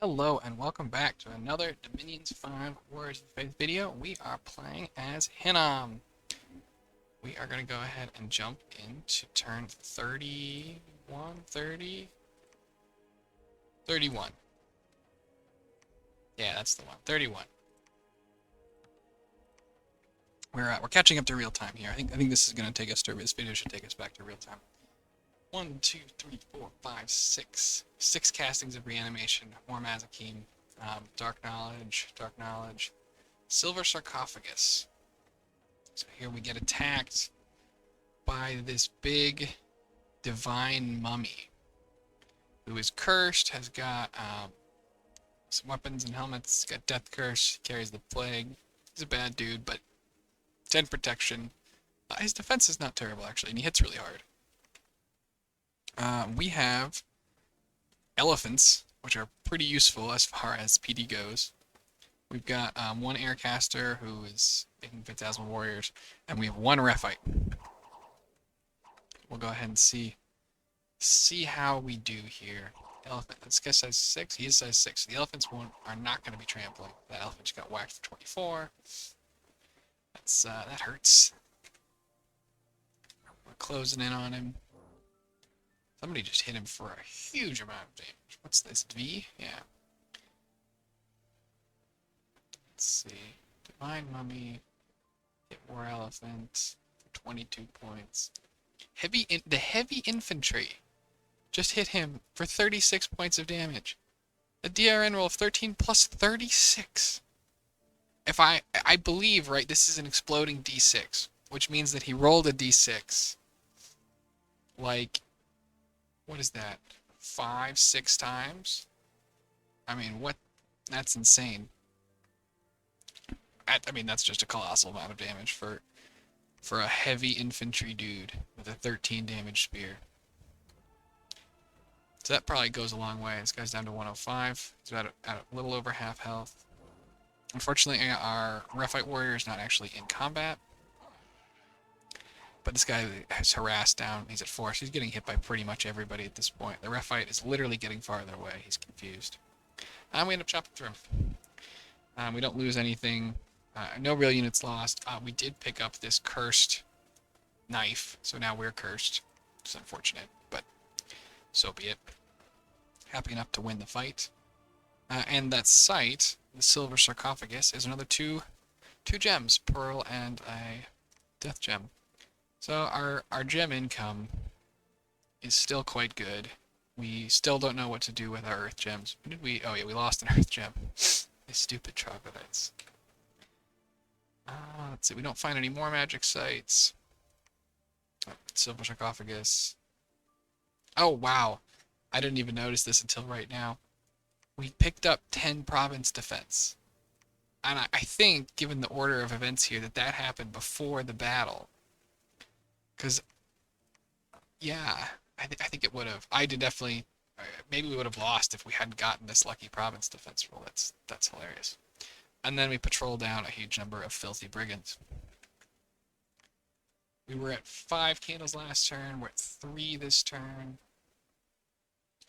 Hello and welcome back to another Dominions 5 Warriors of Faith video. We are playing as Hinnom. We are going to go ahead and jump into turn 31, 30, 31. Yeah, that's the one, 31. We're catching up to real time here. I think this is going to take us to, this video should take us back to real time. 1, 2, 3, 4, 5, 6. 6 castings of reanimation, more Mazakim, Dark Knowledge, Silver Sarcophagus. So here we get attacked by this big divine mummy who is cursed, has got some weapons and helmets, got death curse, carries the plague. He's a bad dude, but 10 protection. His defense is not terrible actually, and he hits really hard. We have elephants, which are pretty useful as far as PD goes. We've got one aircaster who is making Phantasmal Warriors, and we have one Rephite. We'll go ahead and see how we do here. Elephant, this guy size 6, he is size 6. The elephants are not going to be trampling. That elephant just got whacked for 24. That hurts. We're closing in on him. Somebody just hit him for a huge amount of damage. What's this, V? Yeah. Let's see. Divine Mummy. Hit War Elephant. 22 points. The heavy infantry just hit him for 36 points of damage. A DRN roll of 13 plus 36. If I believe, right, this is an exploding D6, which means that he rolled a D6 like, what is that, 5, 6 times? I mean, what? That's insane. I mean, that's just a colossal amount of damage for a heavy infantry dude with a 13 damage spear. So that probably goes a long way. This guy's down to 105. He's about at a little over half health. Unfortunately, our Rephite Warrior is not actually in combat. But this guy is harassed down. He's at 4, so he's getting hit by pretty much everybody at this point. The Rephite is literally getting farther away. He's confused. And we end up chopping through him. We don't lose anything. No real units lost. We did pick up this cursed knife, so now we're cursed. It's unfortunate, but so be it. Happy enough to win the fight. And that sight, the Silver Sarcophagus, is another two gems, Pearl and a Death Gem. So our gem income is still quite good. We still don't know what to do with our Earth Gems. When did we? Oh yeah, we lost an Earth Gem. These stupid troglodytes. Let's see, we don't find any more magic sites. Oh, Silver Sarcophagus. Oh wow, I didn't even notice this until right now. We picked up 10 province defense. And I think, given the order of events here, that happened before the battle. Because, yeah, I think it would have. I did definitely. Maybe we would have lost if we hadn't gotten this lucky province defense roll. That's hilarious. And then we patrol down a huge number of filthy brigands. We were at 5 candles last turn. We're at 3 this turn.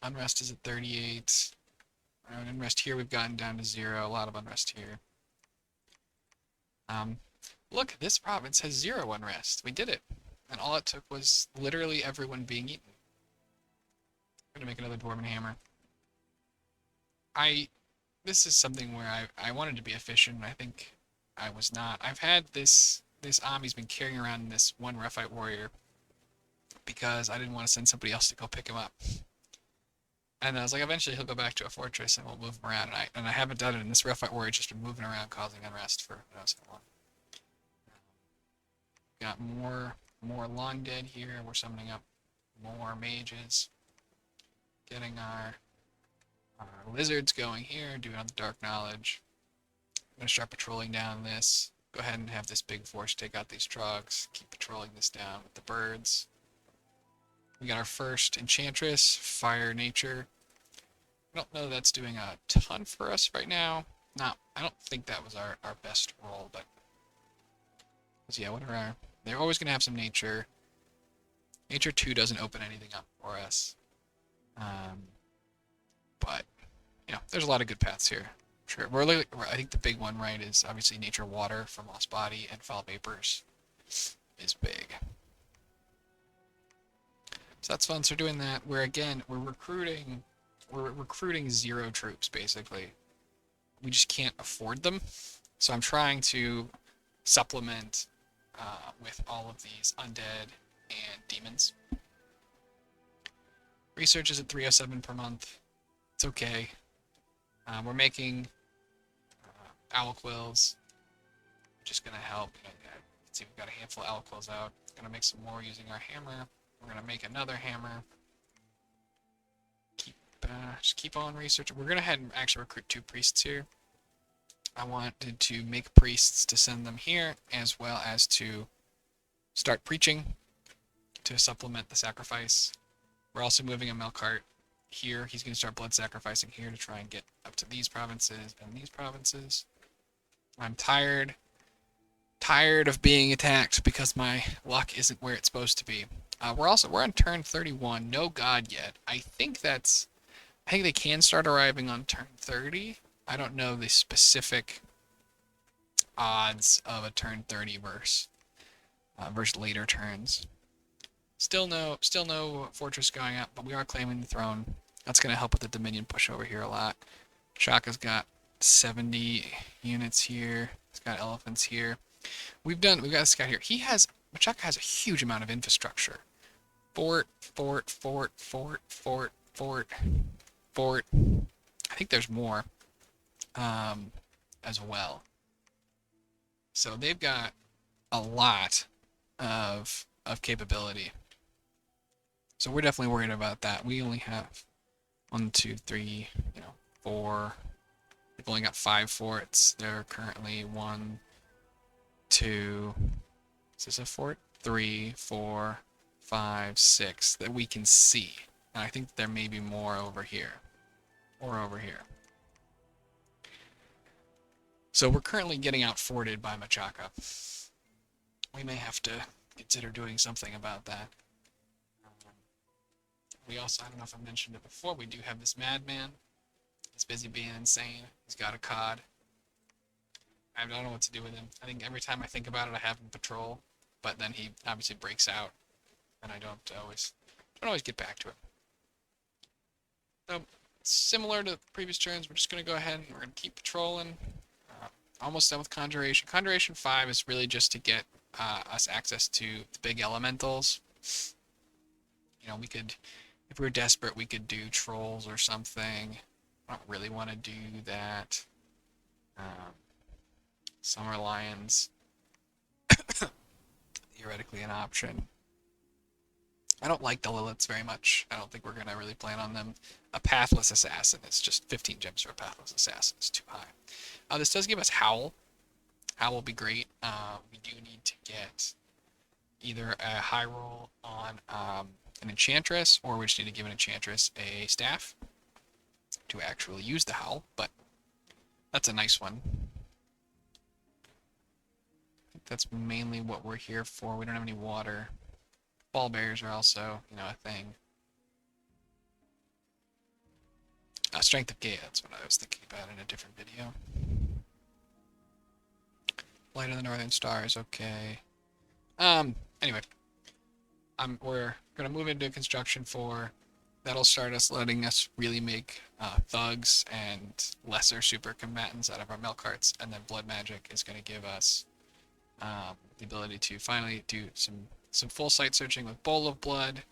Unrest is at 38. Unrest here we've gotten down to 0. A lot of unrest here. Look, this province has 0 unrest. We did it. And all it took was literally everyone being eaten. I'm gonna make another Dwarven Hammer. This is something where I wanted to be efficient, and I think I was not. I've had this Ami's been carrying around this one Rephite Warrior because I didn't want to send somebody else to go pick him up. And I was like, eventually he'll go back to a fortress and we'll move him around. And I haven't done it, and this Rephite Warrior just been moving around causing unrest for who knows how long. Got more long dead here. We're summoning up more mages. Getting our lizards going here, doing on the Dark Knowledge. I'm going to start patrolling down this. Go ahead and have this big force take out these trogs. Keep patrolling this down with the birds. We got our first Enchantress, Fire Nature. I don't know that's doing a ton for us right now. I don't think that was our best roll, but yeah, what are our... They're always going to have some nature. Nature 2 doesn't open anything up for us. But, you know, there's a lot of good paths here. Sure. I think the big one, right, is obviously nature water from Lost Body and Foul Vapors is big. So that's fun. So we're doing that. We're recruiting 0 troops basically. We just can't afford them. So I'm trying to supplement with all of these undead and demons. Research is at 307 per month. It's okay. We're making owl quills, which is going to help. You know, let's see, we've got a handful of owl quills out. Going to make some more using our hammer. We're going to make another hammer. Just keep on researching. We're going to head and actually recruit 2 priests here. I wanted to make priests to send them here, as well as to start preaching to supplement the sacrifice. We're also moving a Melkart here. He's going to start blood sacrificing here to try and get up to these provinces and these provinces. I'm tired of being attacked because my luck isn't where it's supposed to be. We're on turn 31. No god yet. I think they can start arriving on turn 30. I don't know the specific odds of a turn 30 versus later turns. Still no fortress going up, but we are claiming the throne. That's going to help with the Dominion push over here a lot. Shaka's got 70 units here. He's got elephants here. We've got a scout here. Machaka has a huge amount of infrastructure. Fort. I think there's more as well. So they've got a lot of capability. So we're definitely worried about that. We only have 1, 2, 3, 4. We've only got 5 forts. There are currently 1, 2. Is this a fort? 3, 4, 5, 6 that we can see. And I think there may be more over here. Or over here. So we're currently getting outforted by Machaka. We may have to consider doing something about that. We also, I don't know if I mentioned it before, we do have this madman. He's busy being insane. He's got a cod. I don't know what to do with him. I think every time I think about it, I have him patrol, but then he obviously breaks out, and I don't always get back to him. So, similar to previous turns, we're just going to go ahead and we're going to keep patrolling. Almost done with Conjuration. Conjuration 5 is really just to get us access to the big elementals. We could, if we were desperate, we could do trolls or something. I don't really want to do that. Summer Lions, theoretically an option. I don't like the Liliths very much. I don't think we're going to really plan on them. A Pathless Assassin is just 15 gems for a Pathless Assassin. It's too high. This does give us Howl. Howl will be great. We do need to get either a high roll on an Enchantress, or we just need to give an Enchantress a staff to actually use the Howl, but that's a nice one. I think that's mainly what we're here for. We don't have any water. Ball bears are also, a thing. Strength of Gaia, that's what I was thinking about in a different video. Light of the Northern Stars, okay. Anyway. We're going to move into construction 4. That'll start us letting us really make thugs and lesser super combatants out of our Melkarts, and then Blood Magic is going to give us the ability to finally do some full site searching with Bowl of Blood.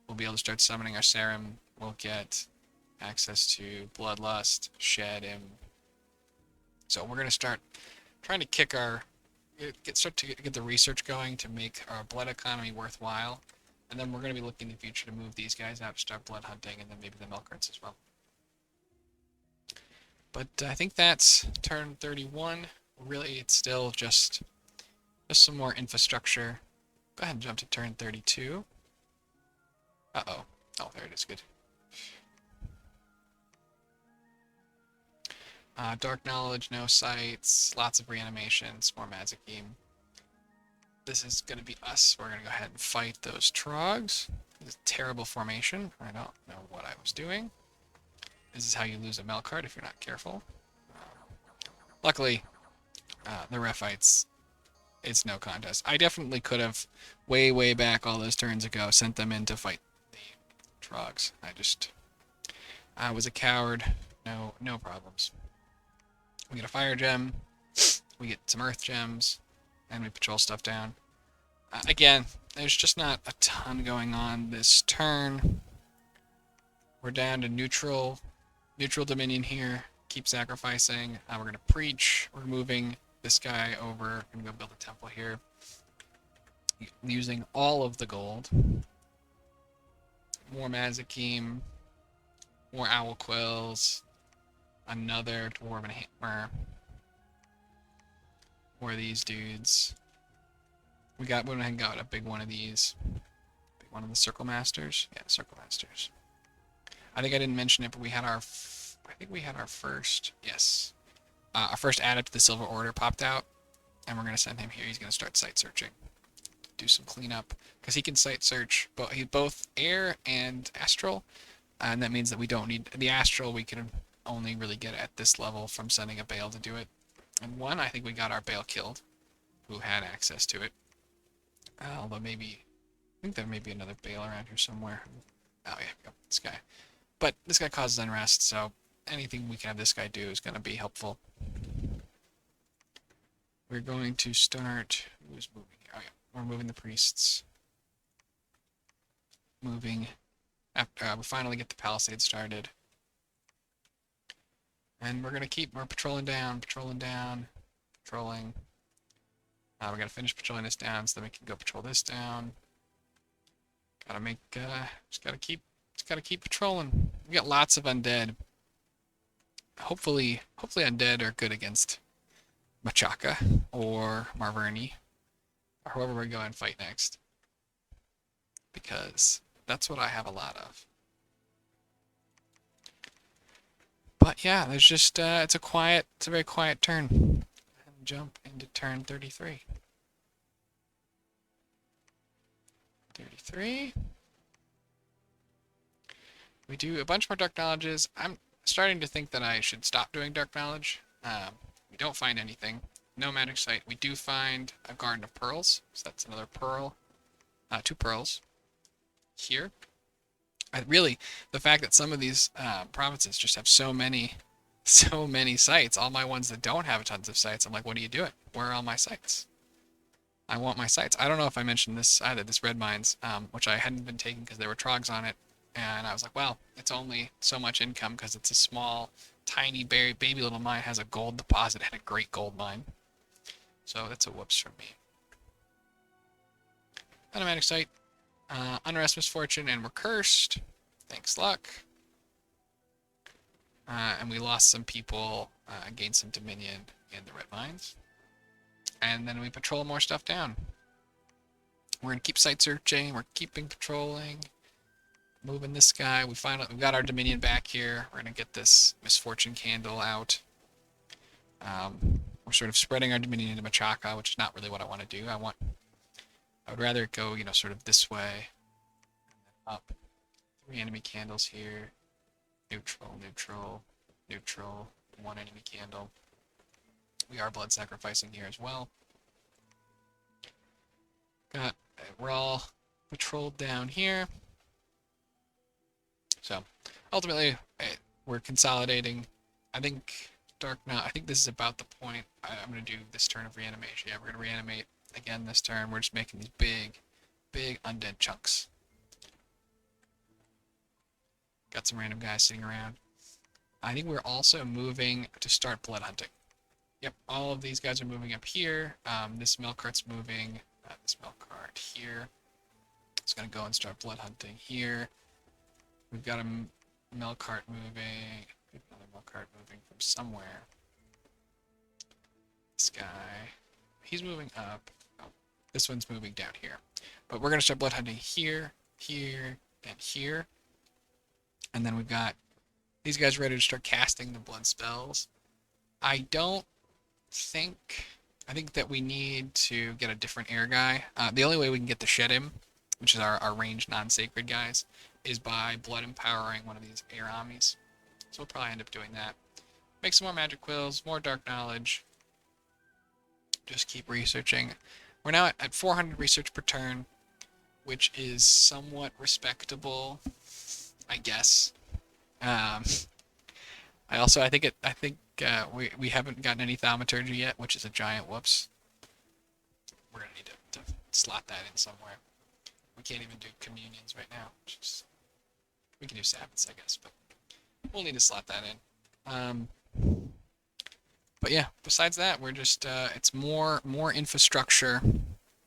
We'll be able to start summoning our Serum. We'll get access to Bloodlust, Shed him. So we're going to start trying to start to get the research going to make our blood economy worthwhile. And then we're going to be looking in the future to move these guys out to start blood hunting, and then maybe the Melkarts as well. But I think that's turn 31. Really, it's still just some more infrastructure. Go ahead and jump to turn 32. Uh-oh. Oh, there it is. Good. Dark Knowledge, no sights, lots of reanimations, more Mazikeen. This is going to be us. We're going to go ahead and fight those Trogs. This is a terrible formation. I don't know what I was doing. This is how you lose a Mel card if you're not careful. Luckily, the Rephites, it's no contest. I definitely could have, way back all those turns ago, sent them in to fight the Trogs. I was a coward. No problems. We get a fire gem, we get some earth gems, and we patrol stuff down. Again, there's just not a ton going on this turn. We're down to neutral dominion here. Keep sacrificing. We're going to preach. We're moving this guy over. We're going to go build a temple here. Using all of the gold. More Mazakim. More Owl Quills. Another Dwarven Hammer. More of these dudes. We went ahead and got a big one of these. Big one of the Circle Masters. Yeah, Circle Masters. I think I didn't mention it, but we had our first, yes, our first added to the Silver Order popped out, and we're going to send him here. He's going to start site searching, do some cleanup, because he can site search, but he's both air and astral, and that means that we don't need the astral. We can only really get at this level from sending a Bale to do it. And one, I think we got our Bale killed, who had access to it. Although I think there may be another Bale around here somewhere. Oh yeah, this guy. But this guy causes unrest, so anything we can have this guy do is going to be helpful. We're going to start... Who's moving here? Oh yeah, we're moving the priests. Moving after we finally get the palisade started. And we're going to keep... We're patrolling down. Patrolling. We got to finish patrolling this down so then we can go patrol this down. Gotta make... Just gotta keep patrolling. We got lots of undead. Hopefully undead are good against Machaca or Marverni, or whoever we go and fight next. Because that's what I have a lot of. But yeah, there's just it's a very quiet turn. And jump into turn 33. 33. We do a bunch more dark knowledges. I'm starting to think that I should stop doing dark knowledge. We don't find anything. No magic site. We do find a garden of pearls. So that's another pearl. 2 pearls. Here. Really, the fact that some of these provinces just have so many sites, all my ones that don't have tons of sites, I'm like, what are you doing? Where are all my sites? I want my sites. I don't know if I mentioned this either, this red mines, which I hadn't been taking because there were trogs on it. And I was like, well, it's only so much income because it's a small, tiny, baby little mine, has a gold deposit and a great gold mine. So that's a whoops from me. Automatic site. Unrest, misfortune, and we're cursed. Thanks, luck. And we lost some people, gained some dominion in the red mines. And then we patrol more stuff down. We're going to keep site searching. We're keeping patrolling. Moving this guy. We've got our dominion back here. We're going to get this misfortune candle out. We're sort of spreading our dominion into Machaca, which is not really what I want to do. I would rather it go, sort of this way. Up. 3 enemy candles here. Neutral, neutral, neutral. 1 enemy candle. We are blood sacrificing here as well. We're all patrolled down here. So, ultimately, we're consolidating. I think I think this is about the point. I'm going to do this turn of reanimation. Yeah, we're going to reanimate again this turn. We're just making these big undead chunks. Got some random guys sitting around. I think we're also moving to start blood hunting. Yep, all of these guys are moving up here. This milk cart's moving. This milk cart here. It's going to go and start blood hunting here. We've got a milk cart moving. Another milk cart moving from somewhere. This guy. He's moving up. Oh, this one's moving down here. But we're going to start blood hunting here, here, and here. And then we've got these guys ready to start casting the blood spells. I think that we need to get a different air guy. The only way we can get the Shedim, which is our ranged non-sacred guys, is by blood empowering one of these air armies. So we'll probably end up doing that. Make some more magic quills, more dark knowledge. Just keep researching. We're now at 400 research per turn, which is somewhat respectable, I guess. Um, I think we haven't gotten any thaumaturgy yet, which is a giant whoops. We're gonna need to slot that in somewhere. We can't even do communions right now. We can do Sabbaths, I guess, but we'll need to slot that in. But yeah, besides that, we're just it's more infrastructure,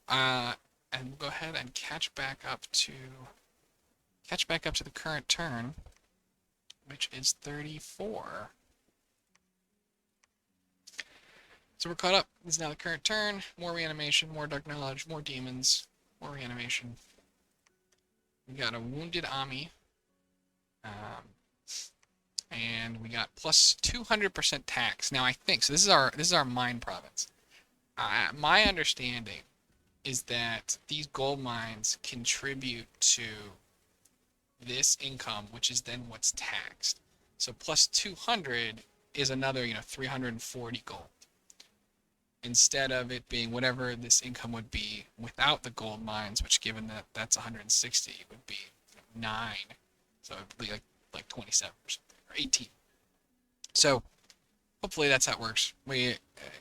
and we'll go ahead and catch back up to the current turn, which is 34. So we're caught up. This is now the current turn. More reanimation, more dark knowledge, more demons, more reanimation. We got a wounded Ami, and we got plus 200% tax. Now I think so. This is our mine province. My understanding is that these gold mines contribute to this income, which is then what's taxed. So plus 200 is another 340 gold. Instead of it being whatever this income would be without the gold mines, which given that that's 160 would be 9, so it would be like 27 or something, or 18. So hopefully that's how it works. We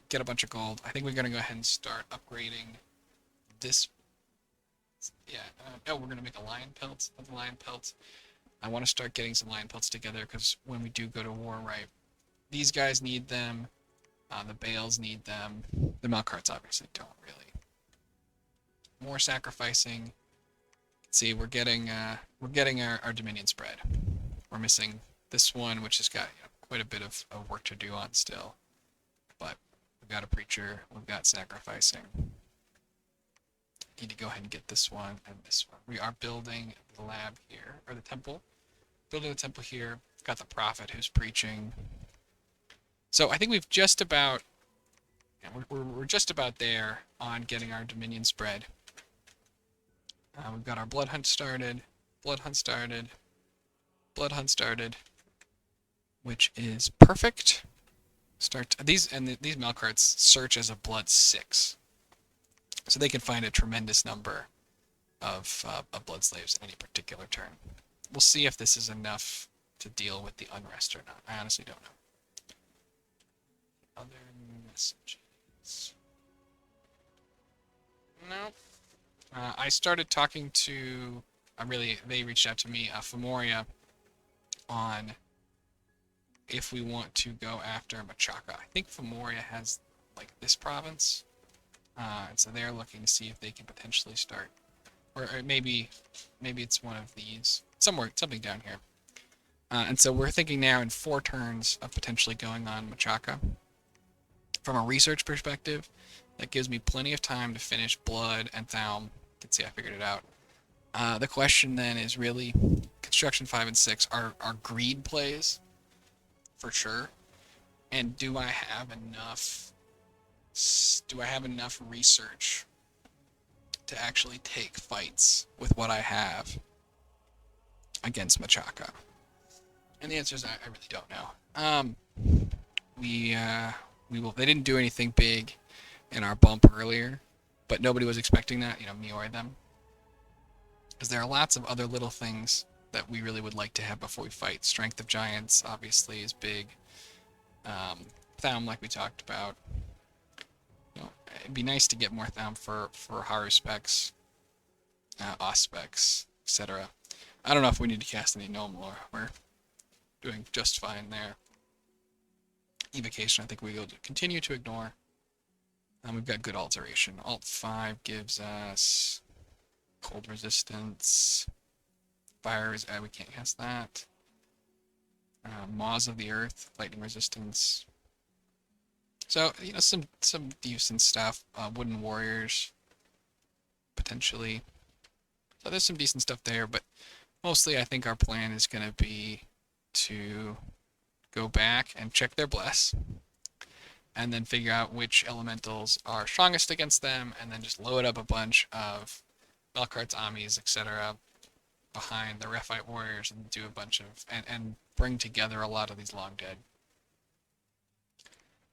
get a bunch of gold. I think we're gonna go ahead and start upgrading this. Yeah. We're gonna make a lion pelt of the lion pelts. I want to start getting some lion pelts together because when we do go to war, right? These guys need them. The bales need them. The milk carts obviously don't really. More sacrificing. See, we're getting our Dominion spread. We're missing this one, which has got quite a bit of work to do on still. But we've got a preacher. We've got sacrificing. Need to go ahead and get this one and this one. We are building the lab here, or the temple. Building the temple here. Got the prophet who's preaching. So I think we've just about, we're just about there on getting our Dominion spread. We've got our blood hunt started, which is perfect. These milk carts search as a blood 6, so they can find a tremendous number of blood slaves in any particular turn. We'll see if this is enough to deal with the unrest or not. I honestly don't know. Other messages. Nope. I started talking to, they reached out to me, Femoria, on if we want to go after Machaka. I think Femoria has, like, this province, and so they're looking to see if they can potentially start, or maybe it's one of these, something down here. And so we're thinking now in 4 turns of potentially going on Machaka. From a research perspective, that gives me plenty of time to finish Blood and Thaum. You can see I figured it out. The question then is really Construction 5 and 6 are greed plays, for sure. And do I have enough research to actually take fights with what I have against Machaka? And the answer is I really don't know. They didn't do anything big in our bump earlier, but nobody was expecting that, me or them. Because there are lots of other little things that we really would like to have before we fight. Strength of Giants, obviously, is big. Thaum, like we talked about. It'd be nice to get more Thaum for Haru specs, Os specs, etc. I don't know if we need to cast any Gnome lore. We're doing just fine there. Evocation, I think we will continue to ignore. We've got good alteration. Alt 5 gives us cold resistance. Fire is we can't cast that. Maws of the Earth, lightning resistance. So some decent stuff. Wooden warriors, potentially. So there's some decent stuff there, but mostly I think our plan is going to be to go back and check their bless, and then figure out which elementals are strongest against them, and then just load up a bunch of Melkart's Amis, etc. behind the Rephite warriors and do a bunch of and bring together a lot of these long dead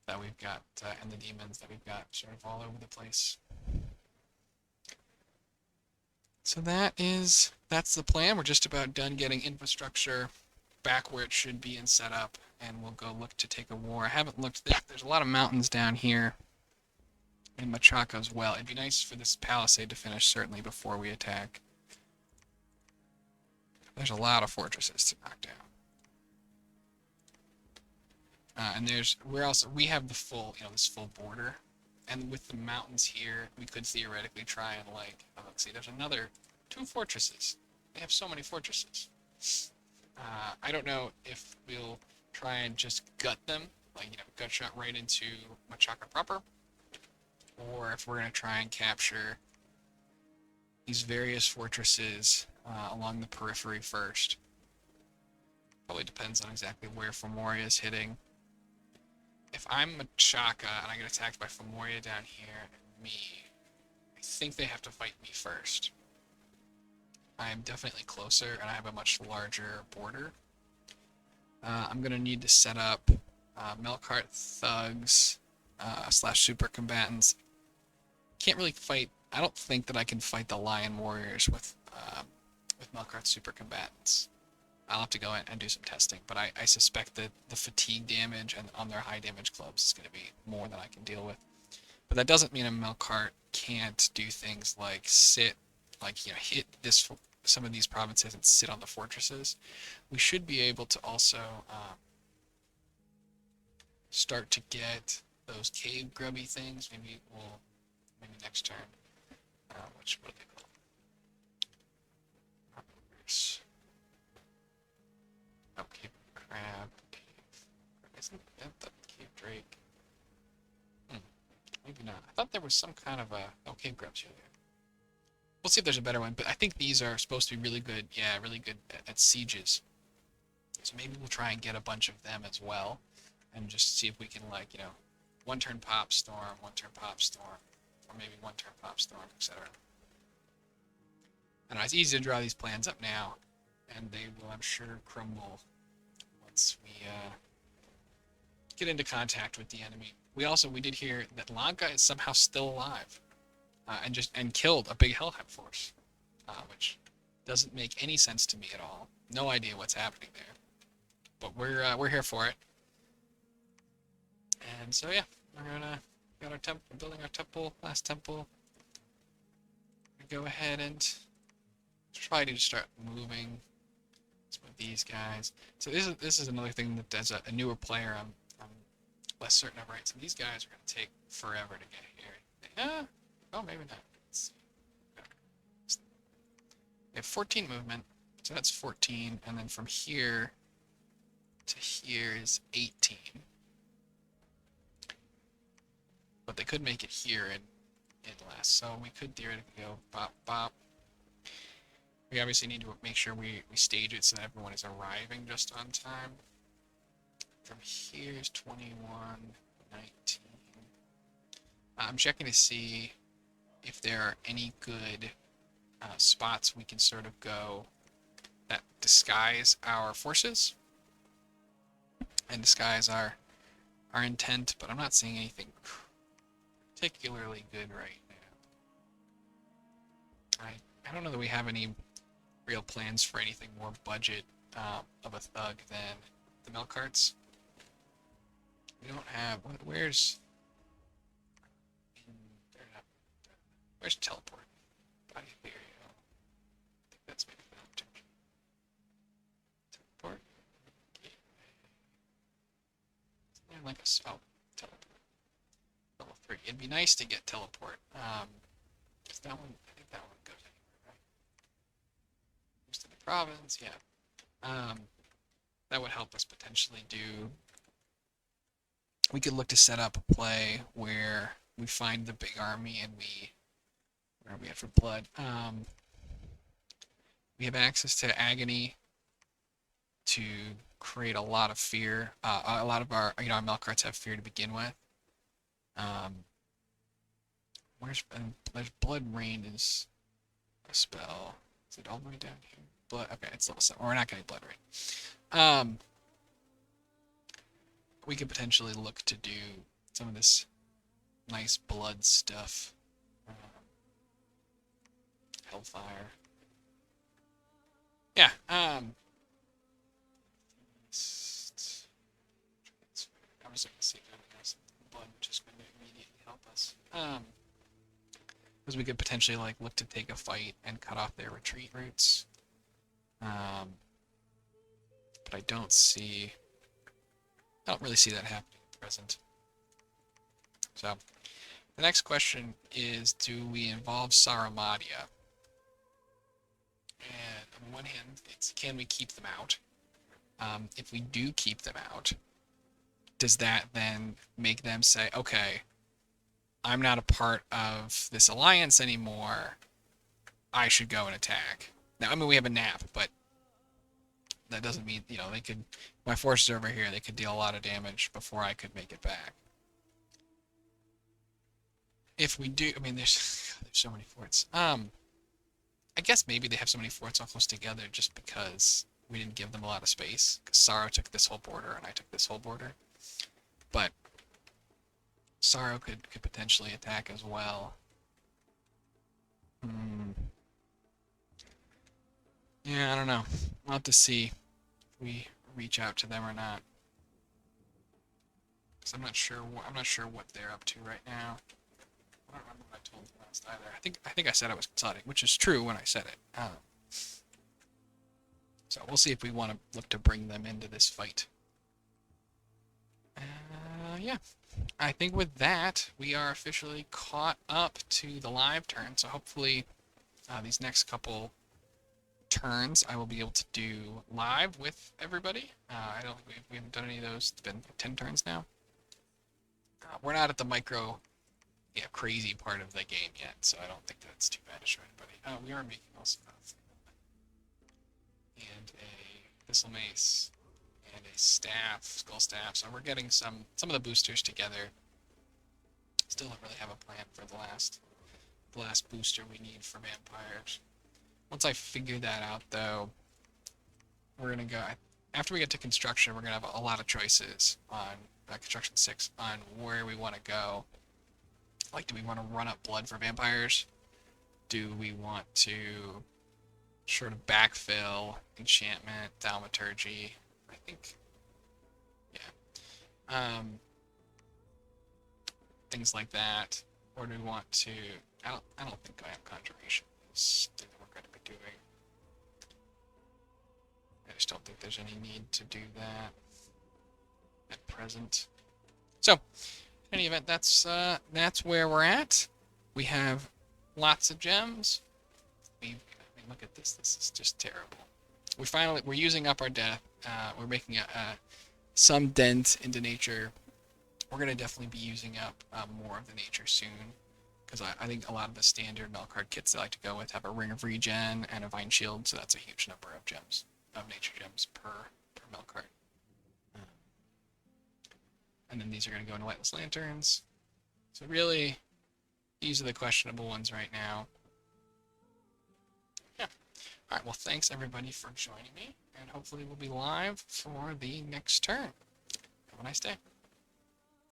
that we've got and the demons that we've got sort of all over the place. So that's the plan. We're just about done getting infrastructure back where it should be and set up, and we'll go look to take a war. I haven't looked. There's a lot of mountains down here in Machaca as well. It'd be nice for this palisade to finish certainly before we attack. There's a lot of fortresses to knock down. And we have the full, this full border, and with the mountains here, we could theoretically try and let's see, there's another 2 fortresses. They have so many fortresses. I don't know if we'll try and just gut them, gut shot right into Machaca proper, or if we're gonna try and capture these various fortresses along the periphery first. Probably depends on exactly where Femoria is hitting. If I'm Machaca and I get attacked by Femoria down here and me, I think they have to fight me first. I am definitely closer and I have a much larger border. I'm going to need to set up Melkart thugs / super combatants. Can't really fight. I don't think that I can fight the Lion Warriors with Melkart super combatants. I'll have to go in and do some testing, but I suspect that the fatigue damage and on their high damage clubs is going to be more than I can deal with. But that doesn't mean a Melkart can't do things like sit, hit some of these provinces and sit on the fortresses. We should be able to also start to get those cave grubby things. Maybe next turn. What are they called? Oh, cave crab. Isn't that the cave drake? Maybe not. I thought there was some kind of cave grubs here. We'll see if there's a better one, but I think these are supposed to be really good. Yeah, really good at sieges. So maybe we'll try and get a bunch of them as well, and just see if we can 1 turn pop storm, 1 turn pop storm, or maybe 1 turn pop storm, etc. I don't know, it's easy to draw these plans up now, and they will, I'm sure, crumble once we get into contact with the enemy. We did hear that Lanka is somehow still alive, and killed a big Hellheim force, which doesn't make any sense to me at all. No idea what's happening there, but we're here for it. And so yeah, got our temple, building our temple, last temple. We go ahead and try to start moving some of these guys. So this is another thing that as a newer player I'm less certain of, right? So these guys are going to take forever to get here. Oh, maybe not. Let's see. We have 14 movement, so that's 14, and then from here to here is 18. But they could make it here in less, so we could theoretically go bop bop. We obviously need to make sure we stage it so that everyone is arriving just on time. From here is 21, 19. I'm checking to see if there are any good spots we can sort of go that disguise our forces and disguise our intent, but I'm not seeing anything particularly good right now. I don't know that we have any real plans for anything more budget of a thug than the Melkarts. We don't have. Where's teleport? Body theory. I think that's maybe not teleport. Isn't there like teleport. Level 3. It'd be nice to get teleport. Is that one? I think that one goes anywhere, right? Just in the province, yeah. That would help us potentially do. We could look to set up a play where we find the big army and where are we at for blood? We have access to agony to create a lot of fear. A lot of our Melkarts have fear to begin with. There's blood rain is a spell. Is it all the way down here? blood. Okay, it's level 7. We're not getting blood right. We could potentially look to do some of this nice blood stuff. Hellfire. Yeah. I'm just going to see if anything else. Blood just going to immediately help us. Because we could potentially like look to take a fight and cut off their retreat routes. But I don't really see that happening at present. So the next question is, do we involve Saramadia? And on the one hand, it's can we keep them out? If we do keep them out, does that then make them say, okay, I'm not a part of this alliance anymore, I should go and attack? Now, I mean, we have a nap, but that doesn't mean, they could, my forces over here, they could deal a lot of damage before I could make it back. If we do, I mean, there's so many forts. I guess maybe they have so many forts all close together just because we didn't give them a lot of space. Because Sorrow took this whole border and I took this whole border. But Sorrow could potentially attack as well. Yeah, I don't know. We'll have to see if we reach out to them or not. Because I'm not sure what they're up to right now. I don't remember what I told them last either. I think I said I was consolidating, which is true when I said it. So we'll see if we want to look to bring them into this fight. Yeah. I think with that, we are officially caught up to the live turn. So hopefully these next couple turns I will be able to do live with everybody. I don't think we haven't done any of those. It's been 10 turns now. We're not at the micro crazy part of the game yet, so I don't think that's too bad to show anybody. We are making also and a thistle mace and a staff, skull staff. So we're getting some of the boosters together. Still don't really have a plan for the last booster we need for vampires. Once I figure that out, though, we're gonna go. After we get to construction, we're gonna have a lot of choices on construction 6 on where we want to go. Like, do we want to run up blood for vampires? Do we want to sort of backfill enchantment, thaumaturgy? I think, yeah. Things like that. Or do we want to? I don't think I have conjuration is the thing that we're going to be doing. I just don't think there's any need to do that at present. So, in any event, that's where we're at. We have lots of gems. I mean, look at this. This is just terrible. We're using up our death. We're making some dent into nature. We're gonna definitely be using up more of the nature soon, because I think a lot of the standard Melkart kits I like to go with have a ring of regen and a vine shield, so that's a huge number of gems, of nature gems per Melkart. And then these are going to go into Lightless Lanterns. So really, these are the questionable ones right now. Yeah. All right, well, thanks everybody for joining me, and hopefully we'll be live for the next turn. Have a nice day.